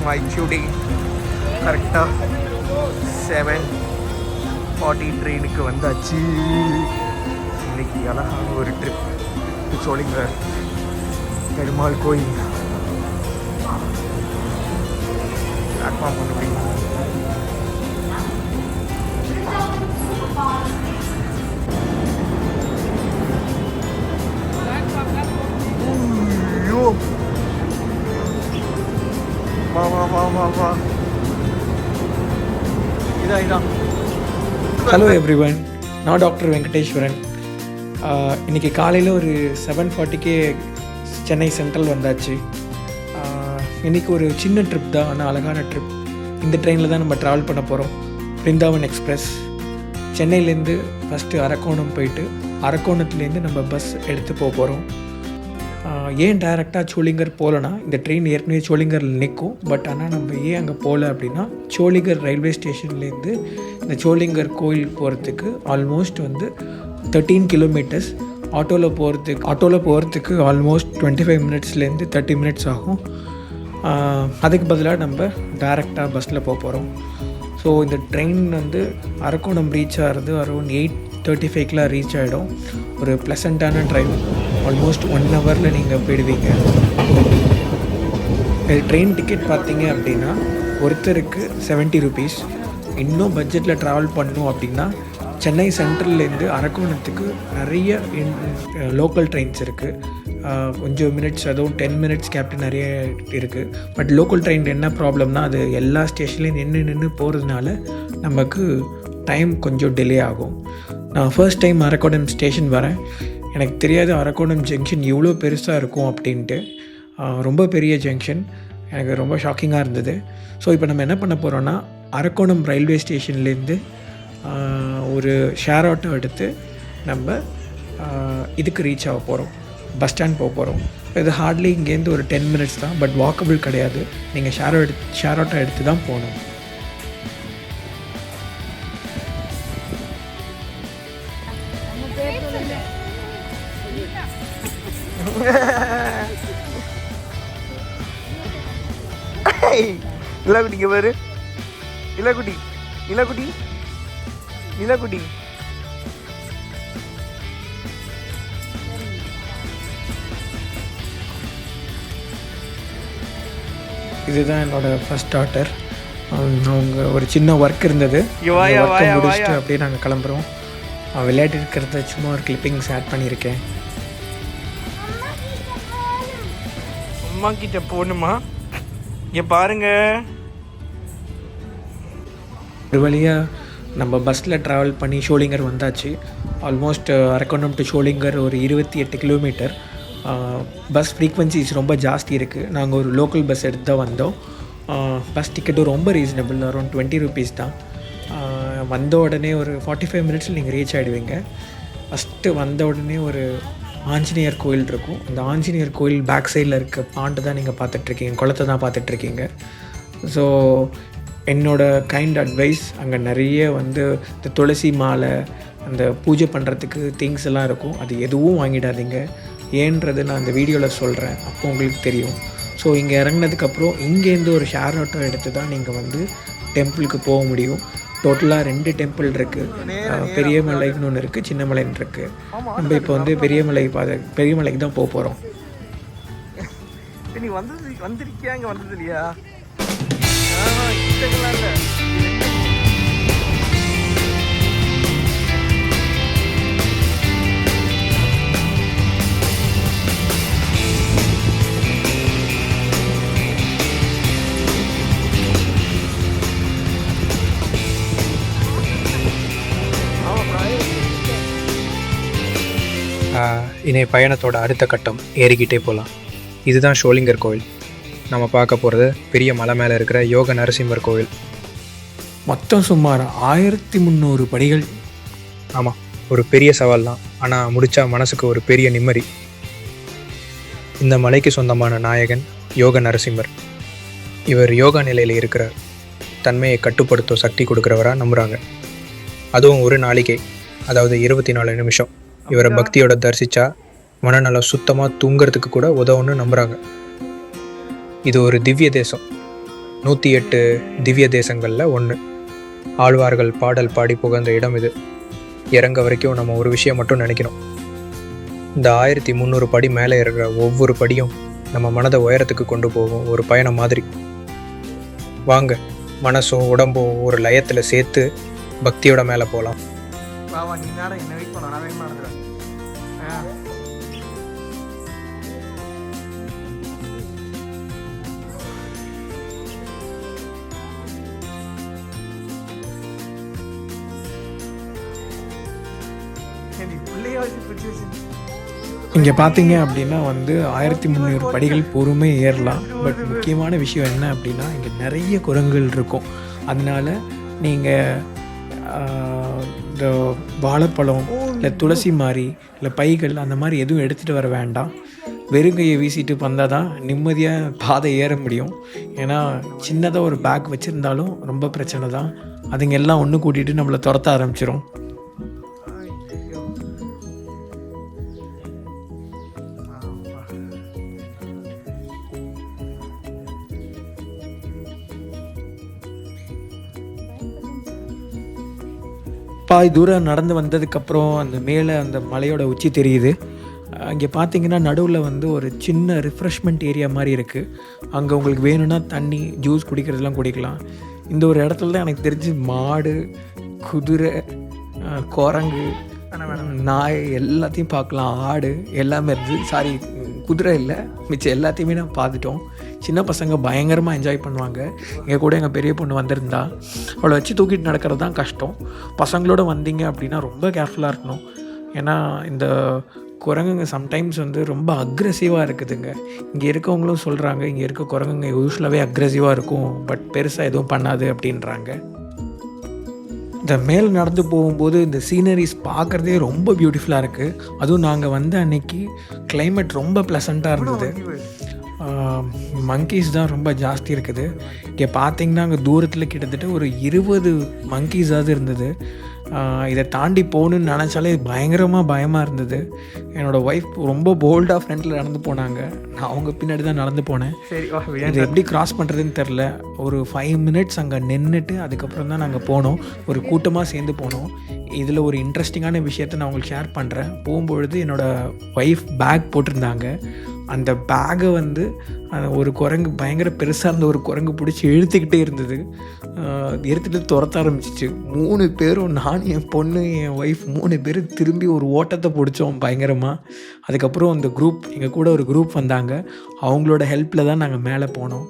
மைச்சூடி கரெக்டாக 7:40 ட்ரெயினுக்கு வந்தாச்சு. இன்னைக்கு அழகான ஒரு ட்ரிப் சோளிங்கர் பெருமாள் கோயில் பிளாட்ஃபார்ம் பண்ண முடியும். வா வா வா வா வா இதான். ஹலோ எவ்ரிவன், நான் டாக்டர் வெங்கடேஸ்வரன். இன்றைக்கி காலையில் ஒரு 7:40க்கே சென்னை சென்ட்ரல் வந்தாச்சு. இன்றைக்கி ஒரு சின்ன ட்ரிப் தான், ஆனால் அழகான ட்ரிப். இந்த ட்ரெயினில் தான் நம்ம ட்ராவல் பண்ண போகிறோம். பிருந்தாவன் எக்ஸ்பிரஸ். சென்னையிலேருந்து ஃபஸ்ட்டு அரக்கோணம் போயிட்டு அரக்கோணத்துலேருந்து நம்ம பஸ் எடுத்து போக போகிறோம். ஏன் டைரெக்டாக சோளிங்கர் போகலன்னா, இந்த ட்ரெயின் ஏற்கனவே சோளிங்கரில் நிற்கும். பட் ஆனால் நம்ம ஏன் அங்கே போகல அப்படின்னா, சோளிங்கர் ரயில்வே ஸ்டேஷன்லேருந்து இந்த சோளிங்கர் கோயில் போகிறதுக்கு ஆல்மோஸ்ட் 13 கிலோமீட்டர்ஸ். ஆட்டோவில் போகிறதுக்கு ஆல்மோஸ்ட் 25 மினிட்ஸ்லேருந்து 30 மினிட்ஸ் ஆகும். அதுக்கு பதிலாக நம்ம டைரெக்டாக பஸ்ஸில் போக போகிறோம். ஸோ இந்த ட்ரெயின் அரக்கோணம் ரீச் ஆகிறது அரௌண்ட் 8:35 ரீச் ஆகிடும். ஒரு ப்ளசண்ட்டான ட்ரைவ். ஆல்மோஸ்ட் 1 ஹவரில் நீங்கள் போயிடுவீங்க. ட்ரெயின் டிக்கெட் பார்த்தீங்க அப்படின்னா ஒருத்தருக்கு 70 ருபீஸ். இன்னும் பட்ஜெட்டில் ட்ராவல் பண்ணணும் அப்படின்னா சென்னை சென்ட்ரல்லேருந்து அரக்கோணத்துக்கு நிறைய லோக்கல் ட்ரெயின்ஸ் இருக்குது. கொஞ்சம் மினிட்ஸ், அதுவும் 10 மினிட்ஸ் கேப்டன் நிறைய இருக்குது. பட் லோக்கல் ட்ரெயின் என்ன ப்ராப்ளம்னா, அது எல்லா ஸ்டேஷன்லேயும் நின்று போகிறதுனால நமக்கு டைம் கொஞ்சம் டிலே ஆகும். நான் ஃபர்ஸ்ட் டைம் அரக்கோணம் ஸ்டேஷன் வரேன். எனக்கு தெரியாது அரக்கோணம் ஜங்ஷன் இவ்வளோ பெருசாக இருக்கும் அப்படின்ட்டு. ரொம்ப பெரிய ஜங்ஷன். எனக்கு ரொம்ப ஷாக்கிங்காக இருந்தது. ஸோ இப்போ நம்ம என்ன பண்ண போகிறோன்னா, அரக்கோணம் ரயில்வே ஸ்டேஷன்லேருந்து ஒரு ஷேர் ஆட்டோ எடுத்து நம்ம இதுக்கு ரீச் ஆக போகிறோம். பஸ் ஸ்டாண்ட் போக போகிறோம். இது ஹார்ட்லி இங்கேருந்து ஒரு 10 மினிட்ஸ் தான். பட் வாக்கபிள் கிடையாது. நீங்கள் ஷேர் ஆட்டோ எடுத்து தான் போகணும். இலக்குட்டிங்க பாரு. இலக்குட்டி இதுதான் என்னோடய ஃபஸ்ட் டாட்டர். அவங்க ஒரு சின்ன ஒர்க் இருந்தது, முடிச்சுட்டு அப்படியே நாங்கள் கிளம்புறோம். விளையாட்டு இருக்கிறத சும்மா ஒரு கிளிப்பிங்ஸ் ஆட் பண்ணியிருக்கேன். அம்மா கிட்ட போகணுமா? இங்கே பாருங்க. ஒரு வழியாக நம்ம பஸ்ஸில் ட்ராவல் பண்ணி ஷோலிங்கர் வந்தாச்சு. ஆல்மோஸ்ட் அரக்கோணம் டு ஷோலிங்கர் ஒரு 28 கிலோமீட்டர். பஸ் ஃப்ரீக்வன்சிஸ் ரொம்ப ஜாஸ்தி இருக்குது. நாங்கள் ஒரு லோக்கல் பஸ் எடுத்து தான் வந்தோம். பஸ் டிக்கெட்டும் ரொம்ப ரீசனபிள், அரௌண்ட் 20 ருபீஸ் தான். வந்த உடனே ஒரு 45 மினிட்ஸில் நீங்கள் ரீச் ஆகிடுவீங்க. ஃபஸ்ட்டு வந்த உடனே ஒரு ஆஞ்சநேயர் கோயில் இருக்கும். அந்த ஆஞ்சநேயர் கோயில் பேக் சைடில் இருக்க பாண்டு தான் நீங்கள் பார்த்துட்ருக்கீங்க, குளத்தை தான் பார்த்துட்ருக்கீங்க. ஸோ என்னோடய கைண்ட் அட்வைஸ், அங்கே நிறைய இந்த துளசி மாலை, அந்த பூஜை பண்ணுறதுக்கு திங்ஸ் எல்லாம் இருக்கும். அது எதுவும் வாங்கிடாதீங்க. ஏன்றது நான் அந்த வீடியோவில் சொல்கிறேன், அப்போ உங்களுக்கு தெரியும். ஸோ இங்கே இறங்கினதுக்கப்புறம் இங்கேருந்து ஒரு ஷேர் ஆட்டோ எடுத்து தான் நீங்கள் டெம்பிளுக்கு போக முடியும். டோட்டலாக 2 டெம்பிள் இருக்குது. பெரிய மலைன்னு ஒன்று இருக்குது, சின்ன மலைன்னு இருக்குது. நம்ம இப்போ பெரியமலைக்கு தான் போக போகிறோம். நீ வந்திருக்கியா? இங்கே வந்தது இல்லையா? இனி பயணத்தோட அடுத்த கட்டம் ஏறிக்கிட்டே போகலாம். இதுதான் ஷோலிங்கர் கோயில். நம்ம பார்க்க போகிறது பெரிய மலை மேலே இருக்கிற யோக நரசிம்மர் கோயில். மொத்தம் சுமார் 1300 படிகள். ஆமாம், ஒரு பெரிய சவால் தான். ஆனால் முடித்தா மனசுக்கு ஒரு பெரிய நிம்மதி. இந்த மலைக்கு சொந்தமான நாயகன் யோக நரசிம்மர். இவர் யோகா நிலையில் இருக்கிறார். தன்மையை கட்டுப்படுத்தும் சக்தி கொடுக்குறவராக நம்புகிறாங்க. அதுவும் ஒரு நாளிகை, அதாவது 24 நிமிஷம். இவரை பக்தியோட தரிசித்தா மனநலம் சுத்தமாக தூங்கிறதுக்கு கூட உதவுன்னு நம்புகிறாங்க. இது ஒரு திவ்ய தேசம். 108 திவ்ய தேசங்களில் ஒன்று. ஆழ்வார்கள் பாடல் பாடி புகழ்ந்த இடம் இது. இறங்க வரைக்கும் நம்ம ஒரு விஷயம் மட்டும் நினைக்கணும். இந்த 1300 படி மேலே இருக்கிற ஒவ்வொரு படியும் நம்ம மனதை உயரத்துக்கு கொண்டு போகும் ஒரு பயணம் மாதிரி. வாங்க, மனசும் உடம்பும் ஒரு லயத்தில் சேர்த்து பக்தியோட மேலே போகலாம். வாவா, நீ நேரம் என்ன வெயிட் பண்ண, நான் வெயிட் பண்ணுறேன். இங்கே பார்த்தீங்க அப்படின்னா வந்து 1300 படிகள் பொறுமை ஏறலாம். பட் முக்கியமான விஷயம் என்ன அப்படின்னா, இங்கே நிறைய குரங்குகள் இருக்கும். அதனால நீங்கள் இந்த வாழைப்பழம் இல்லை துளசி மாதிரி இல்லை பைகள் அந்த மாதிரி எதுவும் எடுத்துகிட்டு வர வேண்டாம். வெறுங்கையை வீசிட்டு வந்தால் தான் நிம்மதியாக பாதை ஏற முடியும். ஏன்னா சின்னதாக ஒரு பேக் வச்சுருந்தாலும் ரொம்ப பிரச்சனை தான். அதுங்க எல்லாம் ஒன்று கூட்டிகிட்டு நம்மளை துரத்த ஆரம்பிச்சிடும். பாதி தூரம் நடந்து வந்ததுக்கப்புறம் அந்த மேலே அந்த மலையோட உச்சி தெரியுது. அங்கே பார்த்தீங்கன்னா நடுவில் வந்து ஒரு சின்ன ரிஃப்ரெஷ்மெண்ட் ஏரியா மாதிரி இருக்குது. அங்கே உங்களுக்கு வேணும்னா தண்ணி, ஜூஸ் குடிக்கிறதுலாம் குடிக்கலாம். இந்த ஒரு இடத்துல தான் எனக்கு தெரிஞ்சு மாடு, குதிரை, குரங்கு, நாய் எல்லாத்தையும் பார்க்கலாம். ஆடு எல்லாமே இருந்துச்சு. சாரி, குதிரை இல்லை, மிச்சம் எல்லாத்தையுமே நான் பார்த்துட்டோம். சின்ன பசங்க பயங்கரமாக என்ஜாய் பண்ணுவாங்க. எங்கள் கூட எங்கள் பெரிய பொண்ணு வந்திருந்தா. அவளை வச்சு தூக்கிட்டு நடக்கிறது தான் கஷ்டம். பசங்களோட வந்தீங்க அப்படின்னா ரொம்ப கேர்ஃபுல்லாக இருக்கணும். ஏன்னா இந்த குரங்குங்க சம்டைம்ஸ் வந்து ரொம்ப அக்ரெசிவாக இருக்குதுங்க. இங்கே இருக்கவங்களும் சொல்கிறாங்க, இங்கே இருக்க குரங்குங்க யூஸ்வலாகவே அக்ரெசிவாக இருக்கும், பட் பெருசாக எதுவும் பண்ணாது அப்படின்றாங்க. இந்த மேலே நடந்து போகும்போது இந்த சீனரிஸ் பார்க்குறதே ரொம்ப பியூட்டிஃபுல்லாக இருக்குது. அதுவும் நாங்கள் வந்த அன்னைக்கு கிளைமேட் ரொம்ப ப்ளசண்ட்டாக இருந்தது. மங்கீஸ் தான் ரொம்ப ஜாஸ்தி இருக்குது. இங்கே பார்த்தீங்கன்னா அங்கே தூரத்தில் கிட்டத்தட்ட ஒரு 20 மங்கீஸாவது இருந்தது. இதை தாண்டி போகணுன்னு நினச்சாலே பயமாக இருந்தது. என்னோடய ஒய்ஃப் ரொம்ப போல்டாக ஃப்ரெண்டில் நடந்து போனாங்க. நான் அவங்க பின்னாடி தான் நடந்து போனேன். சரி, இது எப்படி கிராஸ் பண்ணுறதுன்னு தெரில. ஒரு 5 மினிட்ஸ் அங்கே நின்றுட்டு அதுக்கப்புறம் தான் நாங்கள் போனோம். ஒரு கூட்டமாக சேர்ந்து போனோம். இதில் ஒரு இன்ட்ரெஸ்டிங்கான விஷயத்த நான் உங்களுக்கு ஷேர் பண்ணுறேன். போகும்பொழுது என்னோடய ஒய்ஃப் பேக் போட்டிருந்தாங்க. அந்த பேக்கை வந்து ஒரு குரங்கு, பயங்கர பெருசாக இருந்த ஒரு குரங்கு பிடிச்சி இழுத்துக்கிட்டே இருந்தது. எடுத்துகிட்டு துரத்த ஆரம்பிச்சிச்சு. 3 பேரும், நான், என் பொண்ணு, என் ஒய்ஃப் 3 பேரும் திரும்பி ஒரு ஓட்டத்தை பிடிச்சோம் பயங்கரமாக. அதுக்கப்புறம் அந்த குரூப், எங்கள் கூட ஒரு குரூப் வந்தாங்க. அவங்களோட ஹெல்ப்பில் தான் நாங்கள் மேலே போனோம்.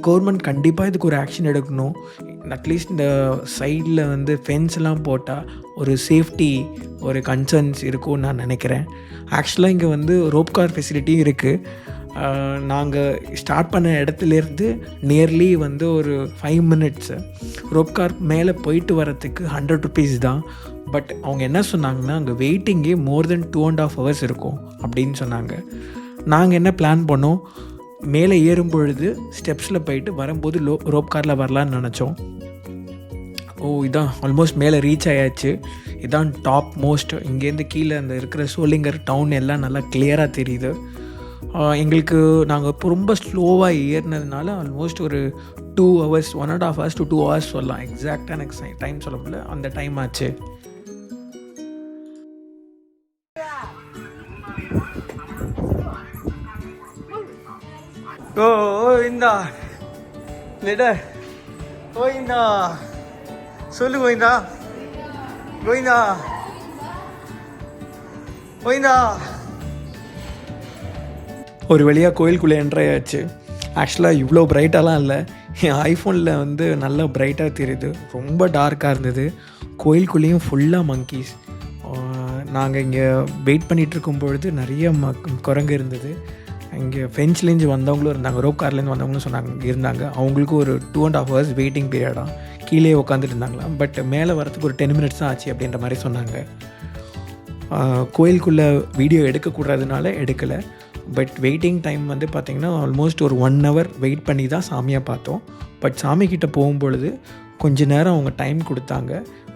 கவர்மெண்ட் கண்டிப்பாக இதுக்கு ஒரு ஆக்ஷன் எடுக்கணும். அட்லீஸ்ட் இந்த சைடில் வந்து ஃபென்ஸ்லாம் போட்டால் ஒரு சேஃப்டி, ஒரு கன்சர்ன்ஸ் இருக்கும்னு நான் நினைக்கிறேன். ஆக்சுவலாக இங்கே வந்து ரோப் கார் ஃபெசிலிட்டியும் இருக்குது. நாங்கள் ஸ்டார்ட் பண்ண இடத்துலேருந்து நியர்லி வந்து ஒரு 5 மினிட்ஸு ரோப் கார் மேலே போயிட்டு வரத்துக்கு 100 ருபீஸ் தான். பட் அவங்க என்ன சொன்னாங்கன்னா, அங்கே வெயிட்டிங்கே மோர் தென் 2.5 hours இருக்கும் அப்படின்னு சொன்னாங்க. நாங்கள் என்ன பிளான் பண்ணோம், மேலே ஏறும் பொழுது ஸ்டெப்ஸில் போயிட்டு வரும்போது ரோப் காரில் வரலான்னு நினச்சோம். இதான் ஆல்மோஸ்ட் மேலே ரீச் ஆயாச்சு. இதான் டாப் மோஸ்ட். இங்கேருந்து கீழே அந்த இருக்கிற சோளிங்கர் டவுன் எல்லாம் நல்லா கிளியராக தெரியுது. எங்களுக்கு நாங்கள் இப்போ ரொம்ப ஸ்லோவாக ஏறினதுனால ஆல்மோஸ்ட் ஒரு 2 hours, 1.5 hours to 2 hours சொல்லலாம். எக்ஸாக்டாக எனக்கு டைம் சொல்ல முடியல, அந்த டைம் ஆச்சு. கோவிந்தா லெடர், கோவிந்தா சொல்லு, கோவிந்தா கோவிந்தா கோவிந்தா. ஒரு வழியாக கோயிலுக்குள்ளே என்ட்ரி ஆச்சு. ஆக்சுவலாக இவ்வளோ பிரைட்டாலாம் இல்லை. என் ஐஃபோனில் வந்து நல்லா பிரைட்டாக தெரியுது. ரொம்ப டார்க்காக இருந்தது. கோயிலுக்குள்ளேயும் ஃபுல்லாக மங்கீஸ். நாங்கள் இங்கே வெயிட் பண்ணிகிட்ருக்கும் பொழுது நிறைய குரங்கு இருந்தது. இங்கே ஃபென்ச்லேருந்து வந்தவங்களும் இருந்தாங்க, ரோப் கார்லேருந்து வந்தவங்களும் இருந்தாங்க. அவங்களுக்கு ஒரு 2.5 hours வெயிட்டிங் பீரியடாக கீழே உட்காந்துட்டு இருந்தாங்களாம். பட் மேலே வரத்துக்கு ஒரு 10 minutes தான் ஆச்சு அப்படின்ற மாதிரி சொன்னாங்க. கோயிலுக்குள்ளே வீடியோ எடுக்கக்கூடாதுனால எடுக்கலை. பட் வெயிட்டிங் டைம் வந்து பார்த்திங்கன்னா ஆல்மோஸ்ட் ஒரு 1 hour வெயிட் பண்ணி தான் சாமியாக பார்த்தோம். பட் சாமிக்கிட்ட போகும்பொழுது கொஞ்ச நேரம் அவங்க டைம் கொடுத்தாங்க.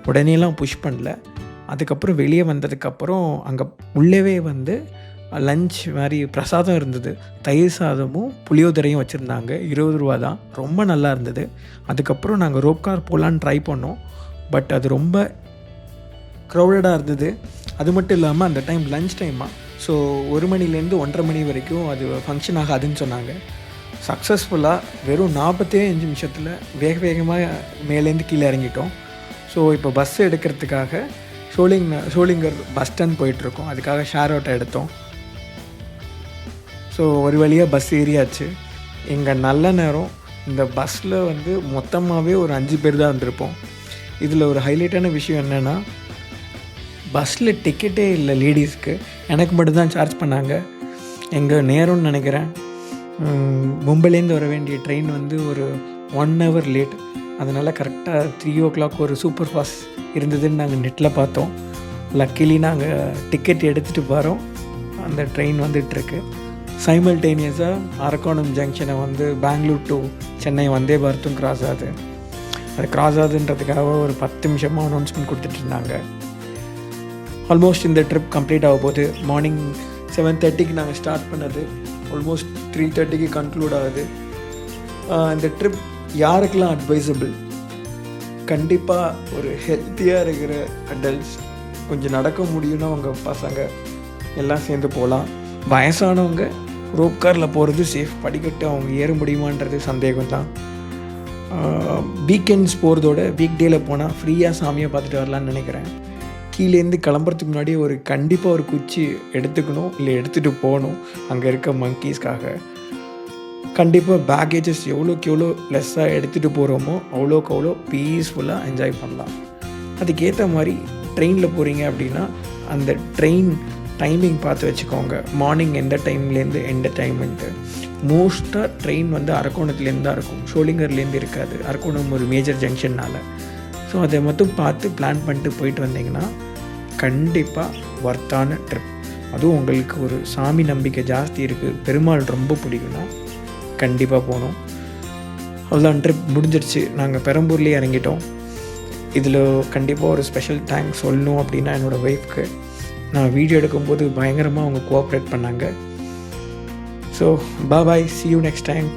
உடனேலாம் புஷ் பண்ணல. அதுக்கப்புறம் வெளியே வந்ததுக்கப்புறம் அங்கே உள்ளவே வந்து லஞ்ச் மாதிரி பிரசாதம் இருந்தது. தயிர் சாதமும் புளியோதரையும் வச்சுருந்தாங்க. 20 ரூபா தான். ரொம்ப நல்லா இருந்தது. அதுக்கப்புறம் நாங்கள் ரோப் கார் போகலான்னு ட்ரை பண்ணோம். பட் அது ரொம்ப க்ரௌடடாக இருந்தது. அது மட்டும் இல்லாமல் அந்த டைம் லஞ்ச் டைமாக. ஸோ 1 மணிலேருந்து 1:30 மணி வரைக்கும் அது ஃபங்க்ஷன் ஆகாதுன்னு சொன்னாங்க. சக்ஸஸ்ஃபுல்லாக வெறும் 45 நிமிஷத்தில் வேகமாக மேலேருந்து கீழே இறங்கிட்டோம். ஸோ இப்போ பஸ் எடுக்கிறதுக்காக ஷோலிங்கர் பஸ் ஸ்டாண்ட் போயிட்டுருக்கோம். அதுக்காக ஷேர் ஆட்டோ எடுத்தோம். ஸோ ஒரு வழியாக பஸ் ஏறியாச்சு. எங்கள் நல்ல நேரம் இந்த பஸ்ஸில் வந்து மொத்தமாகவே ஒரு 5 பேர் தான் வந்திருப்போம். இதில் ஒரு ஹைலைட்டான விஷயம் என்னென்னா, பஸ்ஸில் டிக்கெட்டே இல்லை லேடிஸ்க்கு. எனக்கு மட்டும்தான் சார்ஜ் பண்ணாங்க. எங்கள் நேரம்னு நினைக்கிறேன். மும்பைலேருந்து வர வேண்டிய ட்ரெயின் வந்து ஒரு 1 hour லேட். அதனால் கரெக்டாக 3 o'clock ஒரு சூப்பர் ஃபாஸ்ட் இருந்ததுன்னு நாங்கள் நெட்டில் பார்த்தோம். லக்கிலி நாங்கள் டிக்கெட் எடுத்துகிட்டு போகிறோம். அந்த ட்ரெயின் வந்துட்டுருக்கு. சைமல்டேனியஸாக அரக்கோணம் ஜங்ஷனை வந்து பெங்களூர் டு சென்னை வந்தே பாரத்தும் கிராஸ் ஆகுது. அது கிராஸ் ஆகுதுன்றதுக்காக ஒரு 10 நிமிஷமாக அனௌன்ஸ்மெண்ட் கொடுத்துட்டு இருந்தாங்க. ஆல்மோஸ்ட் இந்த ட்ரிப் கம்ப்ளீட் ஆக போகுது. மார்னிங் 7:30க்கு நாங்கள் ஸ்டார்ட் பண்ணது ஆல்மோஸ்ட் 3:30க்கு கன்க்ளூட் ஆகுது. இந்த ட்ரிப் யாருக்கெல்லாம் அட்வைசபிள்? கண்டிப்பாக ஒரு ஹெல்த்தியாக இருக்கிற அடல்ட்ஸ், கொஞ்சம் நடக்க முடியும்னா அவங்க பசங்க எல்லாம் சேர்ந்து போகலாம். வயசானவங்க ரோப் காரில் போகிறது சேஃப். படிக்கட்டு அவங்க ஏற முடியுமான்றது சந்தேகம் தான். வீக்கெண்ட்ஸ் போகிறதோட வீக் டேயில் போனால் ஃப்ரீயாக சாமியை பார்த்துட்டு வரலான்னு நினைக்கிறேன். கீழேருந்து கிளம்புறதுக்கு முன்னாடி கண்டிப்பாக ஒரு குச்சி எடுத்துக்கணும், இல்லை எடுத்துகிட்டு போகணும். அங்கே இருக்க மங்கீஸ்க்காக கண்டிப்பாக பேக்கேஜஸ் எவ்வளோக்கு எவ்வளோ லெஸ்ஸாக எடுத்துகிட்டு போகிறோமோ அவ்வளோக்கு அவ்வளோ பீஸ்ஃபுல்லாக என்ஜாய் பண்ணலாம். அதுக்கேற்ற மாதிரி ட்ரெயினில் போகிறீங்க அப்படின்னா அந்த ட்ரெயின் டைமிங் பார்த்து வச்சுக்கோங்க. மார்னிங் எந்த டைம்லேருந்து எந்த டைமுன்ட்டு. மோஸ்ட்டாக ட்ரெயின் வந்து அரக்கோணத்துலேருந்து தான் இருக்கும், ஷோலிங்கர்லேருந்து இருக்காது. அரக்கோணம் ஒரு மேஜர் ஜங்ஷன்னால். ஸோ அதை மட்டும் பார்த்து பிளான் பண்ணிட்டு போயிட்டு வந்தீங்கன்னா கண்டிப்பாக ஒர்த்தான ட்ரிப். அதுவும் உங்களுக்கு ஒரு சாமி நம்பிக்கை ஜாஸ்தி இருக்குது, பெருமாள் ரொம்ப பிடிக்கும்னா கண்டிப்பாக போகணும். அவ்வளோதான், ட்ரிப் முடிஞ்சிடுச்சு. நாங்கள் பெரம்பூர்லேயே இறங்கிட்டோம். இதில் கண்டிப்பாக ஒரு ஸ்பெஷல் தேங்க்ஸ் சொல்லணும் அப்படின்னா என்னோடய ஒய்ஃப்க்கு. நான் வீடியோ எடுக்கும்போது பயங்கரமாக அவங்க கோஆப்ரேட் பண்ணாங்க. So bye, see you next time.